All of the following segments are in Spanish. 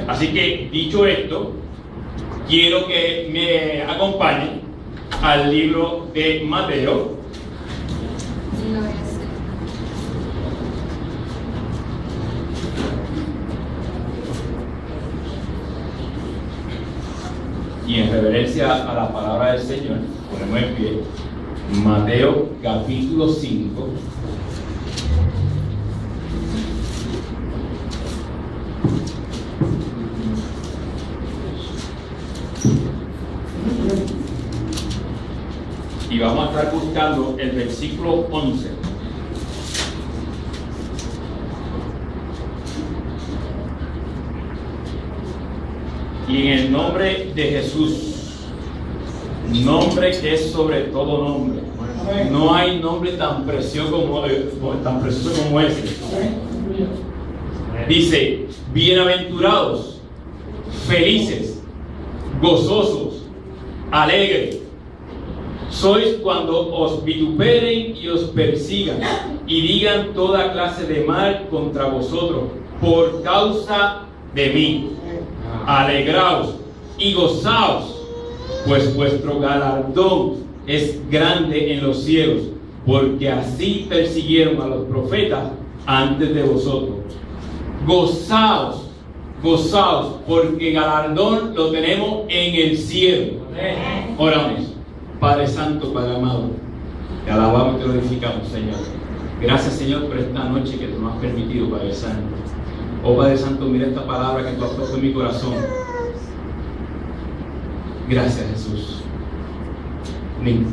Así que, dicho esto, quiero que me acompañen al libro de Mateo. Y en reverencia a la palabra del Señor, ponemos en pie Mateo capítulo 5. Y vamos a estar buscando el versículo 11. Y en el nombre de Jesús, nombre que es sobre todo nombre. No hay nombre tan precioso como ese. Dice: bienaventurados, felices, gozosos, alegres sois cuando os vituperen y os persigan y digan toda clase de mal contra vosotros por causa de mí. Alegraos y gozaos, pues vuestro galardón es grande en los cielos, porque así persiguieron a los profetas antes de vosotros. Gozaos, gozaos, porque galardón lo tenemos en el cielo. Oramos. Padre Santo, Padre amado, te alabamos y te glorificamos, Señor. Gracias, Señor, por esta noche que tú nos has permitido, Padre Santo. Oh Padre Santo, mira esta palabra que tú has puesto en mi corazón. Gracias, Jesús.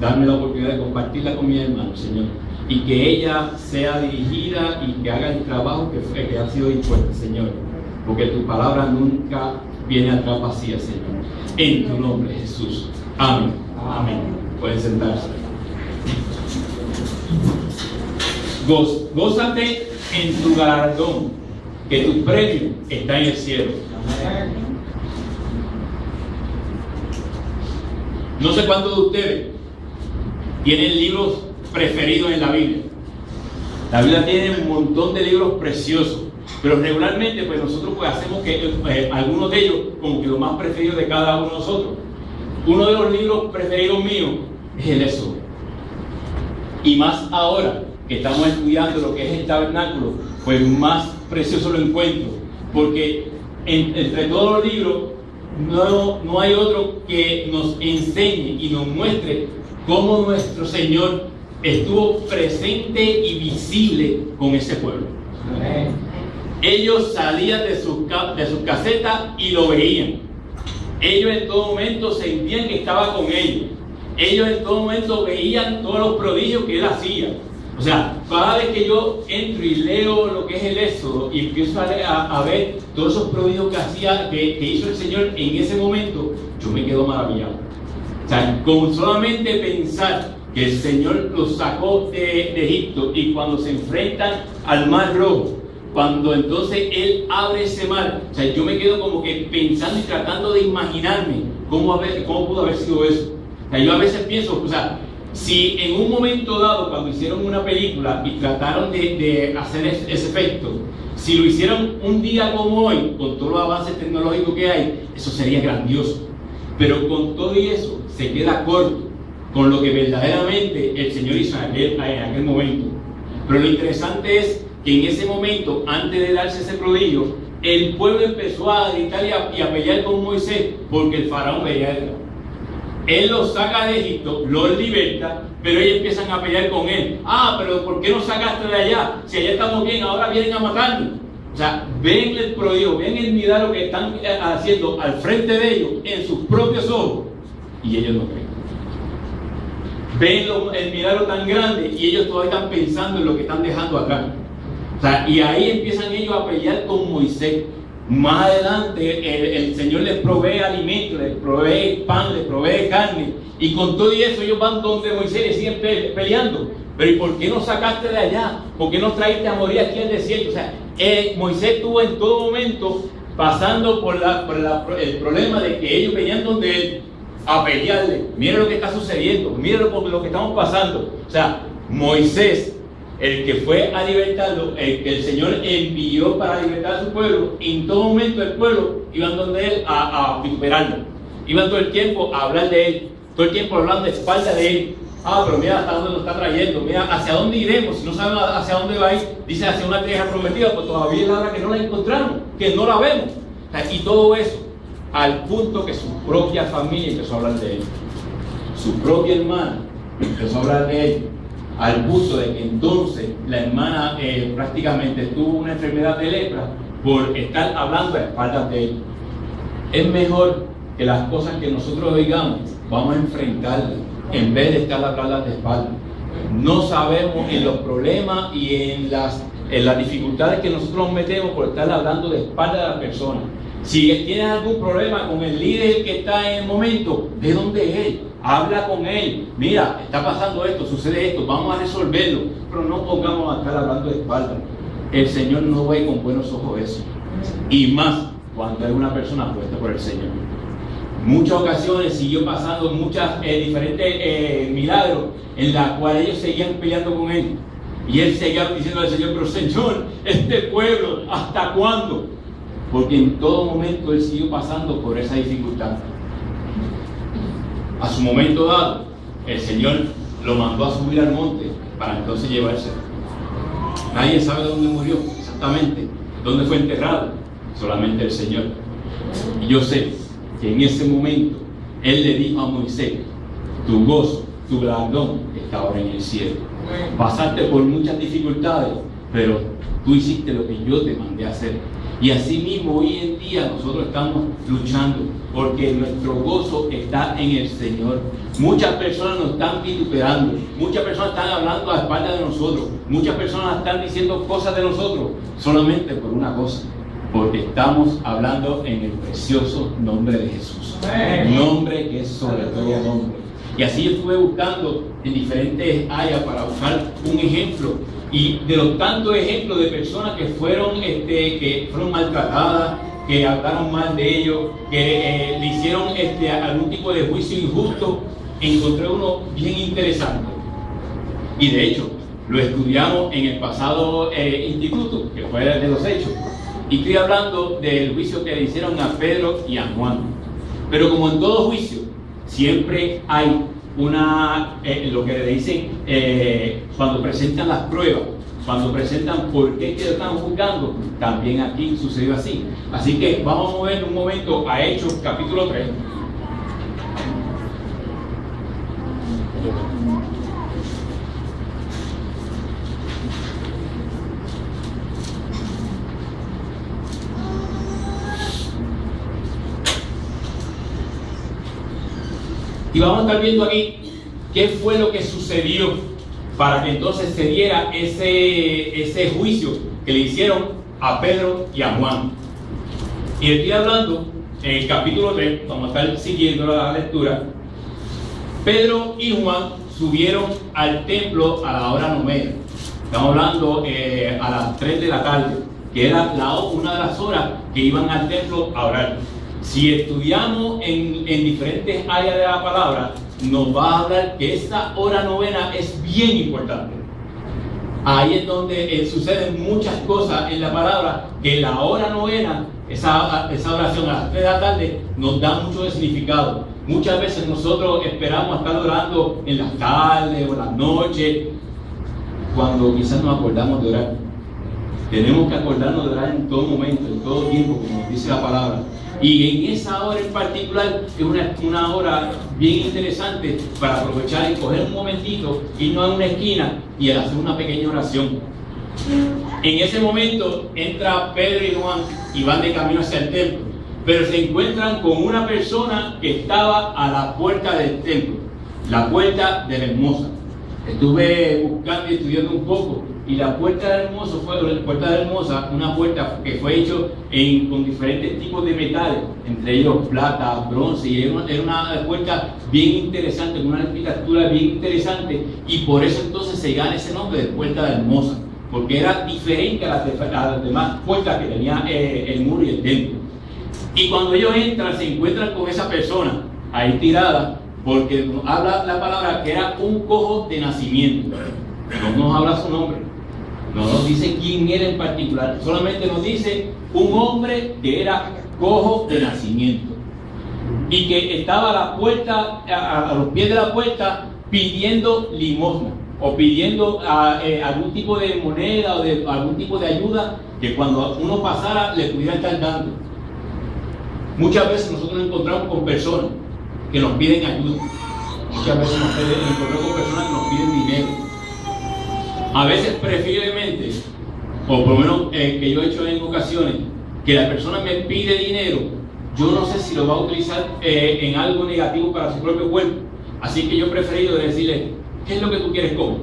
Dame la oportunidad de compartirla con mi hermano, Señor, y que ella sea dirigida y que haga el trabajo que ha sido dispuesto, Señor, porque tu palabra nunca viene atrás vacía, Señor. En tu nombre, Jesús. Amén. Amén. Pueden sentarse. Gózate en tu galardón, que tu premio está en el cielo. No sé cuántos de ustedes tienen libros preferidos en la Biblia. La Biblia tiene un montón de libros preciosos, pero regularmente pues nosotros pues hacemos que algunos de ellos como que lo más preferido de cada uno de nosotros. Uno de los libros preferidos míos es el Éxodo. Y más ahora que estamos estudiando lo que es el tabernáculo, pues más precioso lo encuentro. Porque entre todos los libros no hay otro que nos enseñe y nos muestre cómo nuestro Señor estuvo presente y visible con ese pueblo. Ellos salían de sus casetas y lo veían. Ellos en todo momento sentían que estaba con ellos. Ellos en todo momento veían todos los prodigios que él hacía. O sea, cada vez que yo entro y leo lo que es el Éxodo y empiezo a ver todos esos prodigios que hizo el Señor en ese momento, yo me quedo maravillado. O sea, con solamente pensar que el Señor los sacó de Egipto y cuando se enfrentan al Mar Rojo, cuando entonces Él abre ese mar, o sea, yo me quedo como que pensando y tratando de imaginarme cómo pudo haber sido eso. O sea, yo a veces pienso, o sea, si en un momento dado, cuando hicieron una película y trataron de hacer ese efecto, si lo hicieron un día como hoy, con todos los avances tecnológicos que hay, eso sería grandioso. Pero con todo y eso, se queda corto con lo que verdaderamente el Señor hizo en aquel momento. Pero lo interesante es que en ese momento, antes de darse ese prodigio, el pueblo empezó a gritar y a pelear con Moisés, porque el faraón veía eso. Él los saca de Egipto, los liberta, pero ellos empiezan a pelear con él. Pero ¿por qué nos sacaste de allá? Si allá estamos bien, ahora vienen a matarnos. O sea, ven el prodigio, ven el milagro que están haciendo al frente de ellos, en sus propios ojos, y ellos no creen. Ven el milagro tan grande y ellos todavía están pensando en lo que están dejando acá. O sea, y ahí empiezan ellos a pelear con Moisés. Más adelante el Señor les provee alimento, les provee pan, les provee carne, y con todo y eso ellos van donde Moisés y siguen peleando. Pero ¿y por qué nos sacaste de allá? ¿Por qué nos traíste a morir aquí al desierto? O sea, Moisés estuvo en todo momento pasando por el problema de que ellos venían donde él a pelearle. Mira lo que está sucediendo, mira lo que estamos pasando. O sea, Moisés el que fue a libertarlo, el que el Señor envió para libertar a su pueblo, en todo momento el pueblo iban donde él a vituperarlo. Iban todo el tiempo a hablar de él, todo el tiempo hablando de espalda de él. Pero mira hasta dónde nos está trayendo, mira hacia dónde iremos, si no sabemos hacia dónde va a ir, dice hacia una tierra prometida, pues todavía es la hora que no la encontramos, que no la vemos. Y todo eso, al punto que su propia familia empezó a hablar de él. Su propia hermana empezó a hablar de él, al punto de que entonces la hermana prácticamente tuvo una enfermedad de lepra por estar hablando a espaldas de él. Es mejor que las cosas que nosotros digamos, vamos a enfrentarlas, en vez de estar hablando de espaldas. No sabemos en los problemas y en las dificultades que nosotros nos metemos por estar hablando de espaldas de la persona. Si tienes algún problema con el líder que está en el momento, ¿de dónde es él? Habla con él. Mira, está pasando esto, sucede esto, vamos a resolverlo. Pero no pongamos a estar hablando de espaldas. El Señor no ve con buenos ojos eso. Y más cuando es una persona puesta por el Señor. Muchas ocasiones siguió pasando muchas diferentes milagros en las cuales ellos seguían peleando con él. Y él seguía diciendo al Señor, pero Señor, este pueblo, ¿hasta cuándo? Porque en todo momento él siguió pasando por esa dificultad. A su momento dado, el Señor lo mandó a subir al monte para entonces llevárselo. Nadie sabe dónde murió exactamente, dónde fue enterrado, solamente el Señor. Y yo sé que en ese momento Él le dijo a Moisés, tu gozo, tu galardón está ahora en el cielo. Pasaste por muchas dificultades, pero tú hiciste lo que yo te mandé a hacer. Y así mismo hoy en día nosotros estamos luchando porque nuestro gozo está en el Señor. Muchas personas nos están vituperando, muchas personas están hablando a espaldas de nosotros, muchas personas están diciendo cosas de nosotros solamente por una cosa, porque estamos hablando en el precioso nombre de Jesús, el nombre que es sobre todo nombre. Y así yo estuve buscando en diferentes áreas para buscar un ejemplo, y de los tantos ejemplos de personas que fueron maltratadas, que hablaron mal de ellos, que le hicieron algún tipo de juicio injusto, encontré uno bien interesante. Y de hecho, lo estudiamos en el pasado instituto, que fue el de los Hechos. Y estoy hablando del juicio que le hicieron a Pedro y a Juan. Pero como en todo juicio, siempre hay lo que le dicen cuando presentan las pruebas, cuando presentan por qué que lo están juzgando, también aquí sucedió así. Así que vamos a mover un momento a Hechos capítulo 3. Y vamos a estar viendo aquí qué fue lo que sucedió para que entonces se diera ese juicio que le hicieron a Pedro y a Juan. Y estoy hablando en el capítulo 3, vamos a estar siguiendo la lectura. Pedro y Juan subieron al templo a la hora novena. Estamos hablando a las 3 de la tarde, que era una de las horas que iban al templo a orar. Si estudiamos en diferentes áreas de la palabra, nos va a hablar que esta hora novena es bien importante. Ahí es donde suceden muchas cosas en la palabra, que la hora novena, esa oración a las 3 de la tarde, nos da mucho de significado. Muchas veces nosotros esperamos estar orando en las tardes o en las noches, cuando quizás nos acordamos de orar. Tenemos que acordarnos de orar en todo momento, en todo tiempo, como nos dice la palabra. Y en esa hora en particular es una hora bien interesante para aprovechar y coger un momentito, irnos a una esquina y hacer una pequeña oración. En ese momento entra Pedro y Juan y van de camino hacia el templo, pero se encuentran con una persona que estaba a la puerta del templo, la puerta de la Hermosa. Estuve buscando y estudiando un poco, y la puerta de la Hermosa, una puerta que fue hecho con diferentes tipos de metales, entre ellos plata, bronce, y era una puerta bien interesante, con una arquitectura bien interesante, y por eso entonces se gana ese nombre de puerta de la Hermosa, porque era diferente a las demás puertas que tenía el muro y el templo. Y cuando ellos entran, se encuentran con esa persona ahí tirada, porque habla la palabra que era un cojo de nacimiento. No nos habla su nombre, No nos dice quién era en particular, solamente nos dice un hombre que era cojo de nacimiento y que estaba a la puerta, a los pies de la puerta, pidiendo limosna o pidiendo algún tipo de moneda o de algún tipo de ayuda que cuando uno pasara le pudiera estar dando. Muchas veces nosotros nos encontramos con personas que nos piden ayuda. Muchas veces nos encontramos con personas que nos piden dinero. A veces preferiblemente, o por lo menos que yo he hecho en ocasiones, que la persona me pide dinero, yo no sé si lo va a utilizar en algo negativo para su propio cuerpo. Así que yo he preferido decirle, ¿qué es lo que tú quieres comer?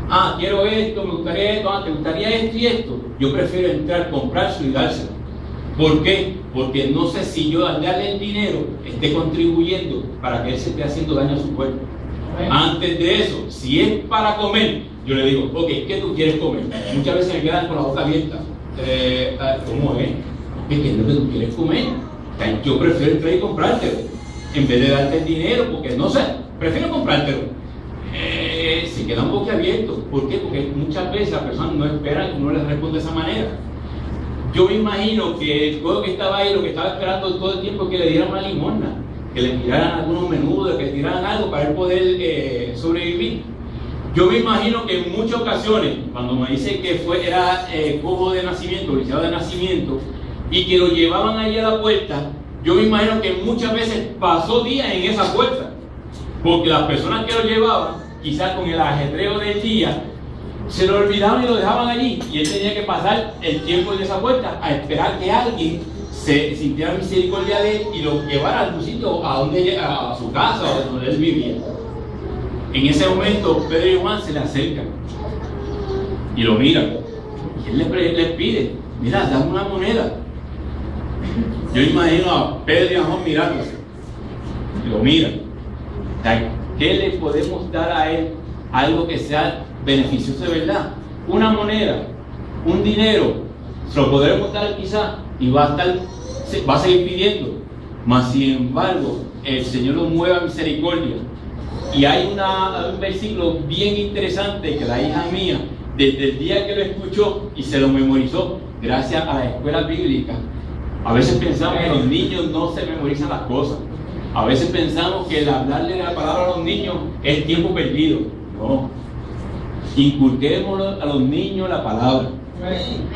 Ah, quiero esto, me gustaría esto, te gustaría esto y esto. Yo prefiero entrar, comprárselo y dárselo. ¿Por qué? Porque no sé si yo al darle el dinero esté contribuyendo para que él se esté haciendo daño a su cuerpo. Antes de eso, si es para comer, yo le digo, ok, ¿qué tú quieres comer? Muchas veces me quedan con la boca abierta. ¿Cómo es? ¿Qué es lo que tú quieres comer? Yo prefiero entrar y comprártelo en vez de darte el dinero, porque no sé, prefiero comprártelo. Se quedan boquiabiertos. ¿Por qué? Porque muchas veces las personas no esperan que uno les responda de esa manera. Yo me imagino que el pueblo que estaba ahí, lo que estaba esperando todo el tiempo es que le dieran una limosna, que le tiraran algunos menudos, que le tiraran algo para él poder sobrevivir. Yo me imagino que en muchas ocasiones, cuando me dice que era cojo de nacimiento, lisiado de nacimiento, y que lo llevaban ahí a la puerta, yo me imagino que muchas veces pasó días en esa puerta, porque las personas que lo llevaban, quizás con el ajetreo del día, se lo olvidaban y lo dejaban allí, y él tenía que pasar el tiempo en esa puerta a esperar que alguien se sintiera misericordia de él y lo llevara a algún sitio, a su casa o donde él vivía. En ese momento Pedro y Juan se le acercan y lo miran, y él les pide, mira, dame una moneda. Yo imagino a Pedro y a Juan mirándose y lo miran. ¿Qué le podemos dar a él? Algo que sea beneficioso de verdad. Una moneda, un dinero, se lo podremos dar quizá y va a seguir pidiendo. Mas sin embargo, el Señor nos mueve a misericordia. Y hay un versículo bien interesante que la hija mía, desde el día que lo escuchó y se lo memorizó, gracias a la escuela bíblica. A veces pensamos que los niños no se memorizan las cosas. A veces pensamos que el hablarle la palabra a los niños es tiempo perdido. No. Inculquémoslo a los niños la palabra.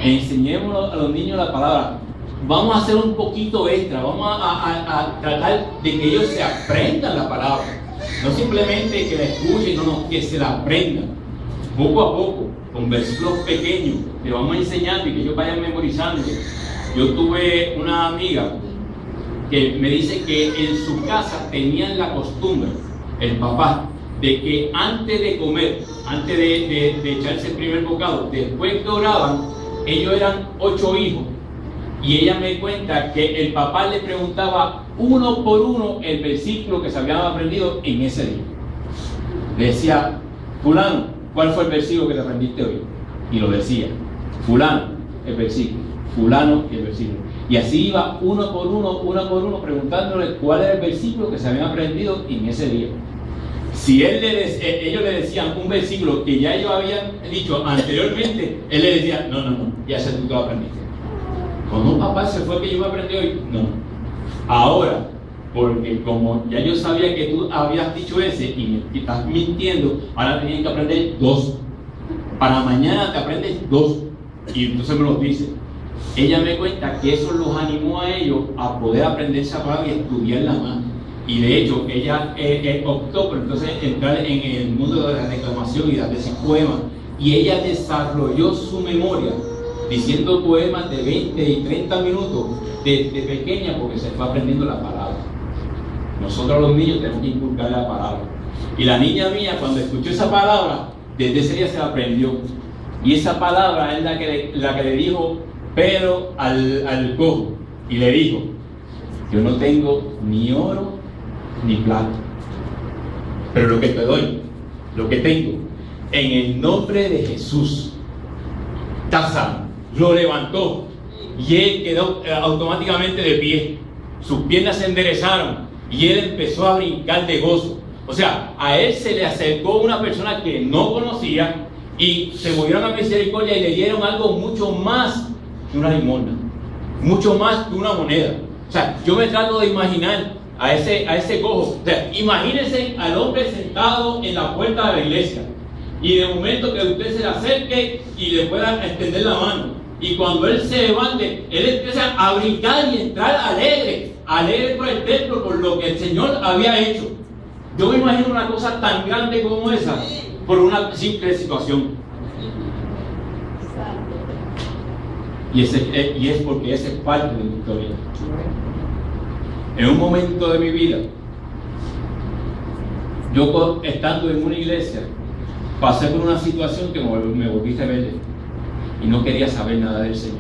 Enseñémoslo a los niños la palabra. Vamos a hacer un poquito extra. Vamos a tratar de que ellos se aprendan la palabra. No simplemente que la escuchen, no, que se la aprendan. Poco a poco, con versículos pequeños, que vamos enseñando y que ellos vayan memorizando. Yo tuve una amiga que me dice que en su casa tenían la costumbre, el papá, de que antes de comer, antes de echarse el primer bocado, después que oraban, ellos eran 8 hijos, y ella me cuenta que el papá le preguntaba uno por uno el versículo que se habían aprendido en ese día. Le decía, fulano, ¿cuál fue el versículo que te aprendiste hoy? Y lo decía, fulano, el versículo, fulano, el versículo. Y así iba uno por uno, preguntándole cuál era el versículo que se habían aprendido en ese día. Si ellos le decían un versículo que ya ellos habían dicho anteriormente, él le decía, no, ya sé tú que lo aprendiste. No, papá, ese fue el que yo me aprendí hoy. No. Ahora, porque como ya yo sabía que tú habías dicho ese y me estás mintiendo, ahora tenían que aprender 2. Para mañana te aprendes 2. Y entonces me los dice. Ella me cuenta que eso los animó a ellos a poder aprender esa palabra y estudiarla más. Y de hecho, ella optó por entonces entrar en el mundo de la declamación y de decir poemas. Y ella desarrolló su memoria diciendo poemas de 20 y 30 minutos desde pequeña, porque se fue aprendiendo la palabra. Nosotros los niños tenemos que inculcar la palabra. Y la niña mía, cuando escuchó esa palabra, desde ese día se la aprendió. Y esa palabra es la que le dijo Pedro al cojo. Y le dijo, yo no tengo ni oro ni plata, pero lo que te doy, lo que tengo, en el nombre de Jesús, está sano. Lo levantó y él quedó automáticamente de pie. Sus piernas se enderezaron y él empezó a brincar de gozo. O sea, a él se le acercó una persona que no conocía y se movieron a misericordia y le dieron algo mucho más que una limosna, mucho más que una moneda. O sea, yo me trato de imaginar a ese cojo. O sea, imagínense al hombre sentado en la puerta de la iglesia y de momento que usted se le acerque y le pueda extender la mano, y cuando él se levante, él empieza a brincar y entrar alegre por el templo, por lo que el Señor había hecho. Yo me imagino una cosa tan grande como esa por una simple situación. Y es porque esa es parte de mi historia. En un momento de mi vida, yo estando en una iglesia, pasé por una situación que me volví rebelde y no quería saber nada del Señor.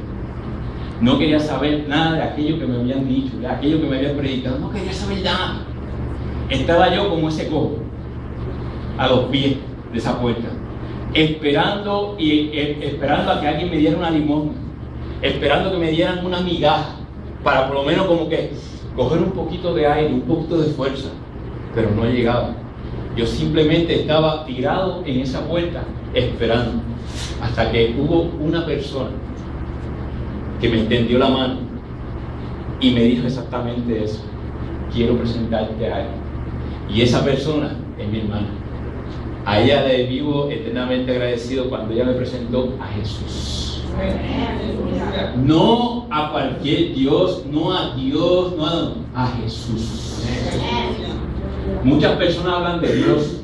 No quería saber nada de aquello que me habían dicho, de aquello que me habían predicado. No quería saber nada. Estaba yo como ese cojo, a los pies de esa puerta, esperando a que alguien me diera una limosna, esperando que me dieran una migaja, para por lo menos como que coger un poquito de aire, un poquito de fuerza, pero no llegaba. Yo simplemente estaba tirado en esa puerta, esperando, hasta que hubo una persona que me extendió la mano y me dijo exactamente eso: quiero presentarte a él. Y esa persona es mi hermana. A ella le vivo eternamente agradecido cuando ella me presentó a Jesús. No a cualquier Dios, no a Dios, no a Jesús. Muchas personas hablan de Dios,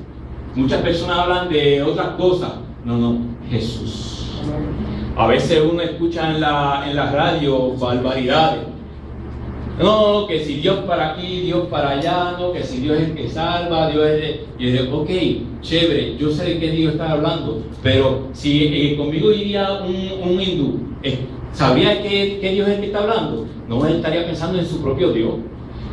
muchas personas hablan de otras cosas. No, Jesús. A veces uno escucha en la radio barbaridades. No, que si Dios para aquí, Dios para allá, no, que si Dios es el que salva, Dios es el... Y yo digo, ok, chévere, yo sé de qué Dios está hablando, pero si conmigo iría un hindú, ¿sabría que Dios es el que está hablando? No, él estaría pensando en su propio Dios.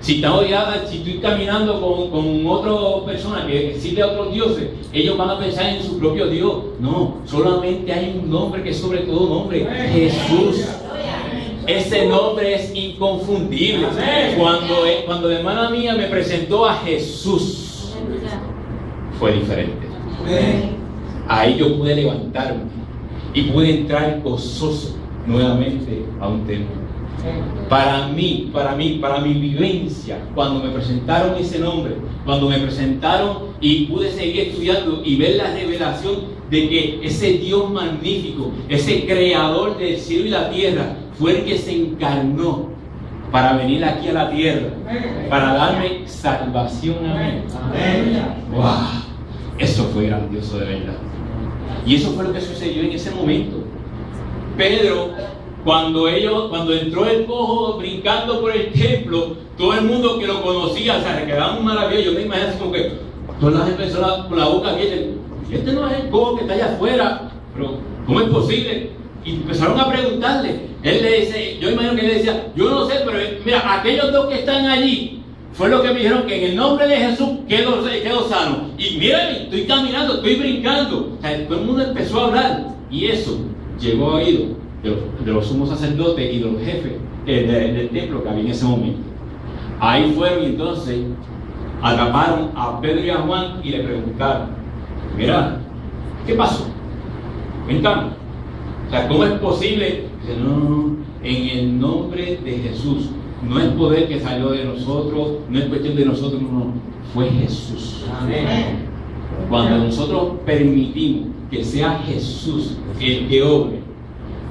Si estoy caminando con otra persona que sirve a otros dioses, ellos van a pensar en su propio Dios. No, solamente hay un nombre que es sobre todo nombre: Jesús. Ese nombre es inconfundible. Cuando la hermana mía me presentó a Jesús, fue diferente. Ahí yo pude levantarme y pude entrar gozoso nuevamente a un templo. Para mi vivencia, cuando me presentaron ese nombre, cuando me presentaron y pude seguir estudiando y ver la revelación de que ese Dios magnífico, ese creador del cielo y la tierra, fue el que se encarnó para venir aquí a la tierra, para darme salvación a mí. ¡Wow! Eso fue grandioso de verdad. Y eso fue lo que sucedió en ese momento. Pedro, cuando entró el cojo brincando por el templo, todo el mundo que lo conocía se quedaban maravillados. Yo me imagino así como que todas las personas con la boca abierta: este no es el cojo que está allá afuera, pero ¿cómo es posible? Y empezaron a preguntarle. Él le dice, yo imagino que él le decía: yo no sé, pero mira, aquellos dos que están allí fue lo que me dijeron, que en el nombre de Jesús quedo sano. Y mírame, estoy caminando, estoy brincando. O sea, todo el mundo empezó a hablar, y eso llegó a oído de los sumos sacerdotes y de los jefes del templo que había en ese momento. Ahí fueron y entonces atraparon a Pedro y a Juan y le preguntaron: mira, ¿qué pasó? Cuéntame. O sea, ¿cómo es posible? Dice: no, en el nombre de Jesús. No es poder que salió de nosotros, no es cuestión de nosotros, no, fue Jesús. Amén. Cuando nosotros permitimos que sea Jesús el que obre,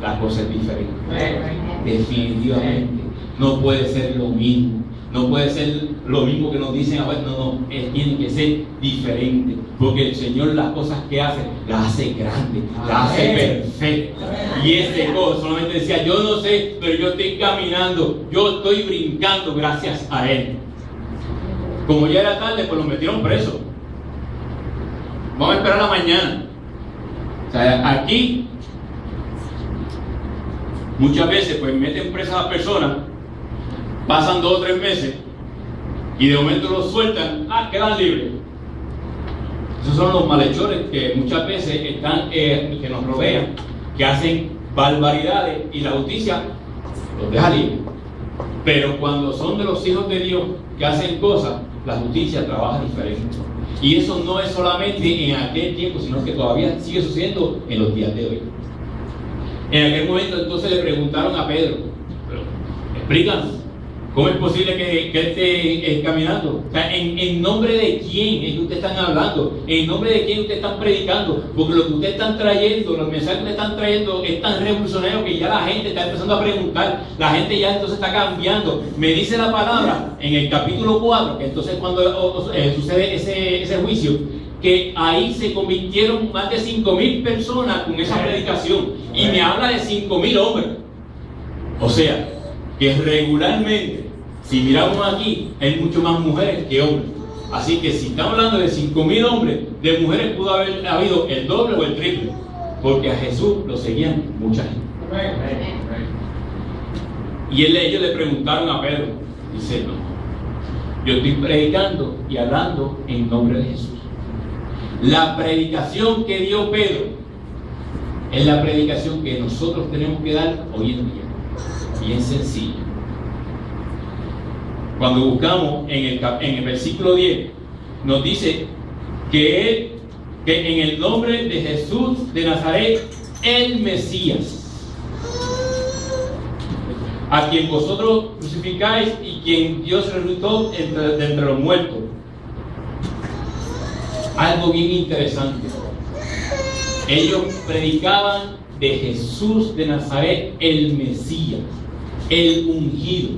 la cosa es diferente. Definitivamente. No puede ser lo mismo. No puede ser lo mismo que nos dicen ahora. No, tiene que ser diferente. Porque el Señor las cosas que hace, las hace grandes, las hace perfectas. Y ese cojo solamente decía: yo no sé, pero yo estoy caminando, yo estoy brincando gracias a Él. Como ya era tarde, pues lo metieron preso. Vamos a esperar a mañana. O sea, aquí muchas veces pues meten presas a las personas, pasan 2 o 3 meses y de momento los sueltan, quedan libres. Esos son los malhechores que muchas veces están, que nos rodean, que hacen barbaridades y la justicia los deja libres. Pero cuando son de los hijos de Dios que hacen cosas, la justicia trabaja diferente. Y eso no es solamente en aquel tiempo, sino que todavía sigue sucediendo en los días de hoy. En aquel momento entonces le preguntaron a Pedro, pero explícanos, ¿cómo es posible que esté caminando? O sea, ¿en nombre de quién es que ustedes están hablando? ¿En nombre de quién ustedes están predicando? Porque lo que ustedes están trayendo, los mensajes que ustedes están trayendo es tan revolucionario que ya la gente está empezando a preguntar, la gente ya entonces está cambiando. Me dice la palabra en el capítulo 4, que entonces cuando sucede ese juicio, que ahí se convirtieron más de 5,000 personas con esa predicación, y me habla de 5,000 hombres. O sea, que regularmente, si miramos aquí, hay mucho más mujeres que hombres. Así que si estamos hablando de 5,000 hombres, de mujeres pudo haber habido el doble o el triple, porque a Jesús lo seguían mucha gente. Y ellos le preguntaron a Pedro, dice, no, yo estoy predicando y hablando en nombre de Jesús. La predicación que dio Pedro es la predicación que nosotros tenemos que dar hoy en día. Bien sencillo. Cuando buscamos en el versículo 10, nos dice que en el nombre de Jesús de Nazaret, el Mesías, a quien vosotros crucificáis y quien Dios resucitó de entre los muertos. Algo bien interesante. Ellos predicaban de Jesús de Nazaret, el Mesías, el ungido.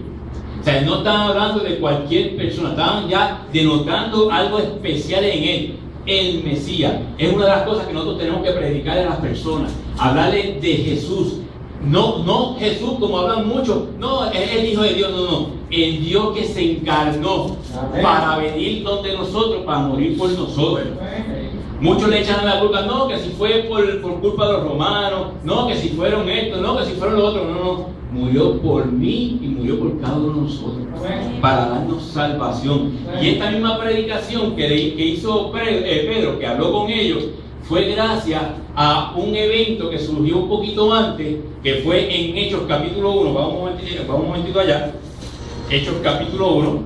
O sea, no estaban hablando de cualquier persona, estaban ya denotando algo especial en él, el Mesías. Es una de las cosas que nosotros tenemos que predicar a las personas, hablarles de Jesús. No Jesús como hablan muchos, no es el Hijo de Dios, no, el Dios que se encarnó. Amén. Para venir donde nosotros, para morir por nosotros. Amén. Muchos le echan la culpa, no, que si fue por culpa de los romanos, no, que si fueron estos, no, que si fueron los otros, no, murió por mí y murió por cada uno de nosotros. Amén. Para darnos salvación. Amén. Y esta misma predicación que hizo Pedro, que habló con ellos, fue gracias a un evento que surgió un poquito antes, que fue en Hechos capítulo 1. Vamos un momentito allá. Hechos capítulo 1.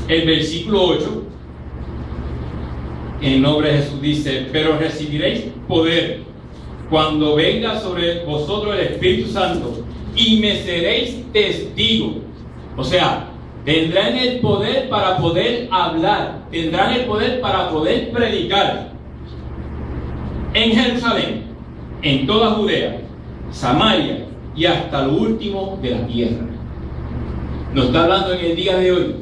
El versículo 8. En nombre de Jesús dice, pero recibiréis poder cuando venga sobre vosotros el Espíritu Santo y me seréis testigos. O sea, tendrán el poder para poder hablar, tendrán el poder para poder predicar en Jerusalén, en toda Judea, Samaria y hasta lo último de la tierra. Nos está hablando en el día de hoy.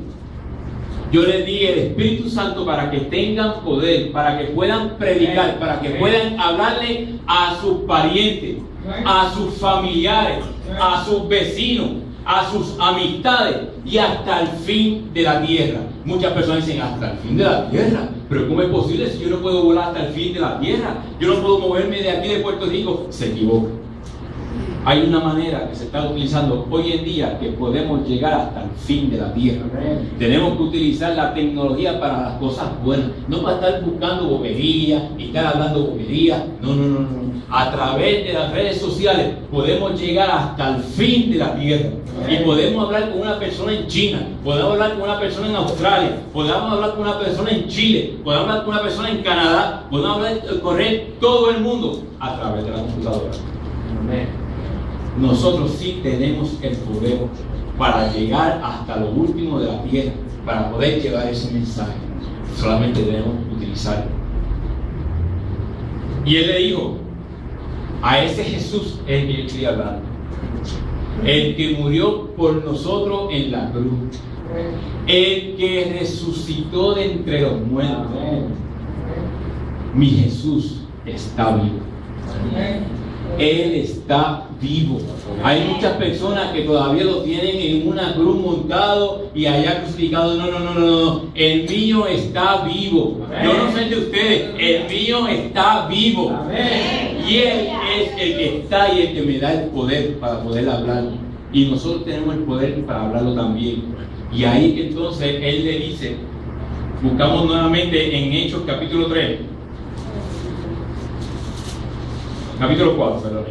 Yo les di el Espíritu Santo para que tengan poder, para que puedan predicar, para que puedan hablarle a sus parientes, a sus familiares, a sus vecinos, a sus amistades y hasta el fin de la tierra. Muchas personas dicen, hasta el fin de la tierra, pero ¿cómo es posible si yo no puedo volar hasta el fin de la tierra? Yo no puedo moverme de aquí de Puerto Rico. Se equivoca. Hay una manera que se está utilizando hoy en día que podemos llegar hasta el fin de la tierra. Tenemos que utilizar la tecnología para las cosas buenas, no para estar buscando boberías y estar hablando boberías. No. A través de las redes sociales podemos llegar hasta el fin de la tierra. Y podemos hablar con una persona en China, podemos hablar con una persona en Australia, podemos hablar con una persona en Chile, podemos hablar con una persona en Canadá, podemos correr todo el mundo a través de la computadora. Nosotros sí tenemos el poder para llegar hasta lo último de la tierra, para poder llevar ese mensaje. Solamente debemos utilizarlo. Y él le dijo, a ese Jesús es el que yo estoy hablando, el que murió por nosotros en la cruz, el que resucitó de entre los muertos. Mi Jesús está vivo. Él está vivo. Hay muchas personas que todavía lo tienen en una cruz montado y allá crucificado. No. El mío está vivo. Yo no sé de ustedes. El mío está vivo. Y Él es el que está y el que me da el poder para poder hablar. Y nosotros tenemos el poder para hablarlo también. Y ahí entonces Él le dice, buscamos nuevamente en Hechos capítulo 3. Capítulo 4, perdón.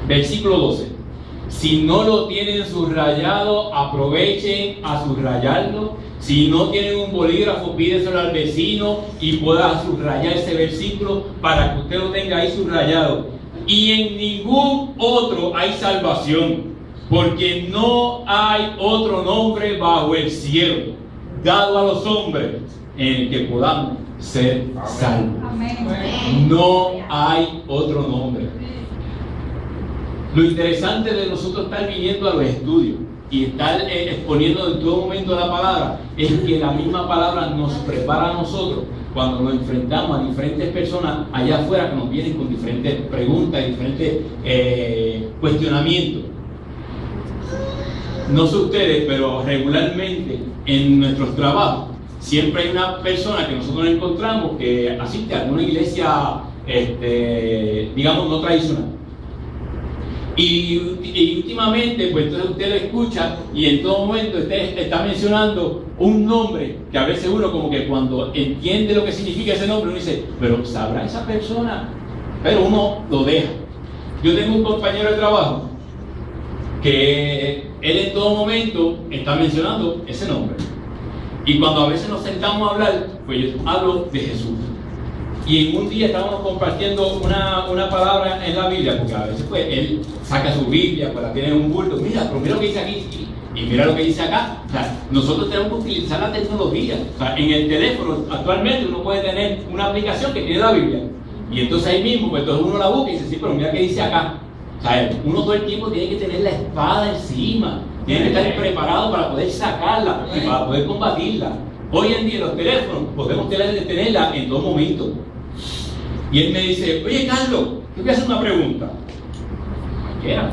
Versículo 12. Si no lo tienen subrayado, aprovechen a subrayarlo. Si no tienen un bolígrafo, pídeselo al vecino y pueda subrayar ese versículo para que usted lo tenga ahí subrayado. Y en ningún otro hay salvación, porque no hay otro nombre bajo el cielo dado a los hombres en el que podamos ser salvos. No hay otro nombre. Lo interesante de nosotros estar viniendo a los estudios y estar exponiendo en todo momento la palabra es que la misma palabra nos prepara a nosotros cuando nos enfrentamos a diferentes personas allá afuera que nos vienen con diferentes preguntas, diferentes cuestionamientos. No sé ustedes, pero regularmente en nuestros trabajos siempre hay una persona que nosotros encontramos que asiste a una iglesia, digamos, no tradicional. Y últimamente, pues entonces usted lo escucha y en todo momento usted está mencionando un nombre que a veces uno como que cuando entiende lo que significa ese nombre, uno dice, pero ¿sabrá esa persona? Pero uno lo deja. Yo tengo un compañero de trabajo que él en todo momento está mencionando ese nombre. Y cuando a veces nos sentamos a hablar, pues yo hablo de Jesús. Y en un día estábamos compartiendo una palabra en la Biblia, porque a veces pues él saca su Biblia, pues la tiene en un bulto, mira, pero mira lo que dice aquí, y mira lo que dice acá. O sea, nosotros tenemos que utilizar la tecnología. O sea, en el teléfono actualmente uno puede tener una aplicación que tiene la Biblia. Y entonces ahí mismo, pues entonces uno la busca y dice, sí, pero mira qué dice acá. O sea, uno todo el tiempo tiene que tener la espada encima, tiene que estar preparado para poder sacarla y para poder combatirla. Hoy en día los teléfonos podemos tenerla en todo momento. Y él me dice, oye Carlos, te voy a hacer una pregunta. Cualquiera.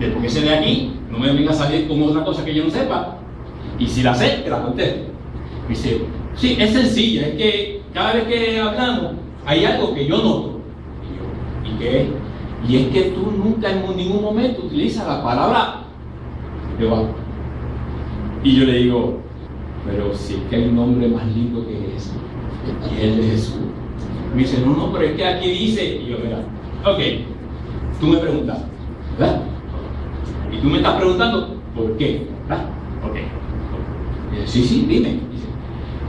Después que se de aquí, no me venga a salir con otra cosa que yo no sepa. Y si la sé, te la contesto. Me dice, sí, es sencilla, es que cada vez que hablamos hay algo que yo noto. ¿Y qué es? Y es que tú nunca en ningún momento utilizas la palabra Jehová. Y yo le digo, pero si es que hay un nombre más lindo que ese, y es el de Jesús. Me dice, no, pero es que aquí dice, y yo, mira, ok, tú me preguntas, ¿verdad? Y tú me estás preguntando, ¿por qué? ¿Verdad? Ok. Sí, dime. Dice,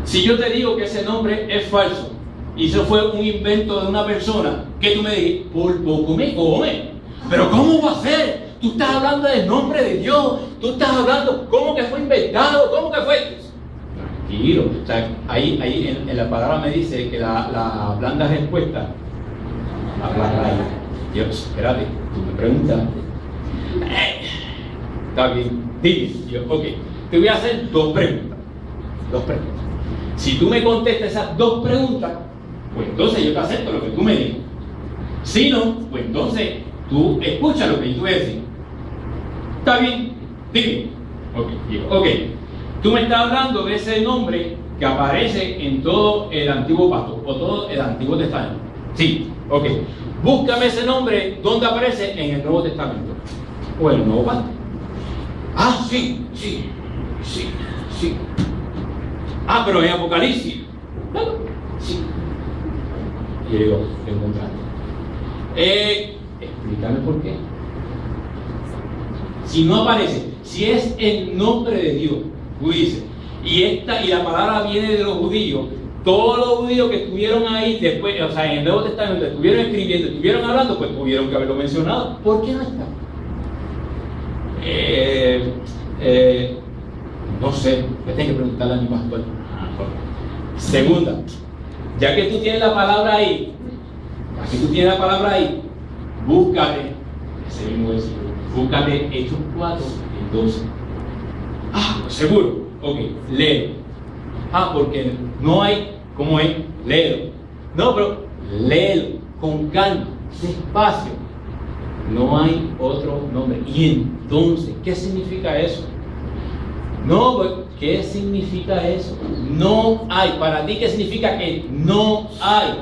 si yo te digo que ese nombre es falso, y eso fue un invento de una persona, ¿qué tú me dices? Por poco me come. Pero ¿cómo va a ser? Tú estás hablando del nombre de Dios, tú estás hablando, ¿cómo que fue inventado? ¿Cómo que fue? Tranquilo. O sea, ahí en la palabra me dice que la blanda respuesta habla. Dios, espérate, tú me preguntas. Está bien, dime. Yo, ok, te voy a hacer dos preguntas. Si tú me contestas esas dos preguntas, pues entonces yo te acepto lo que tú me digas. Si no, pues entonces tú escuchas lo que yo voy a decir. Está bien, dime. Ok, digo, ok. Tú me estás hablando de ese nombre que aparece en todo el Antiguo Pacto o todo el Antiguo Testamento. Sí, ok. Búscame ese nombre donde aparece en el Nuevo Testamento o el Nuevo Pacto. Ah, sí. Ah, pero en Apocalipsis. Claro, sí. Y yo digo, ¿qué encontraste? Explícame por qué. Si no aparece, si es el nombre de Dios, tú dices, y la palabra viene de los judíos, todos los judíos que estuvieron ahí después, o sea, en el Nuevo Testamento, estuvieron escribiendo, estuvieron hablando, pues tuvieron que haberlo mencionado. ¿Por qué no está? No sé, me tengo que preguntarle a mi pastor. Segunda, ya que tú tienes la palabra ahí, búscate ese mismo versículo, búscate Hechos 4 y 12. Ah, seguro, ok, léelo. Ah, porque no hay, ¿cómo es? Léelo. No, pero léelo con calma, despacio. No hay otro nombre. Y entonces, ¿qué significa eso? No, pues, ¿qué significa eso? No hay. Para ti, ¿qué significa que no hay?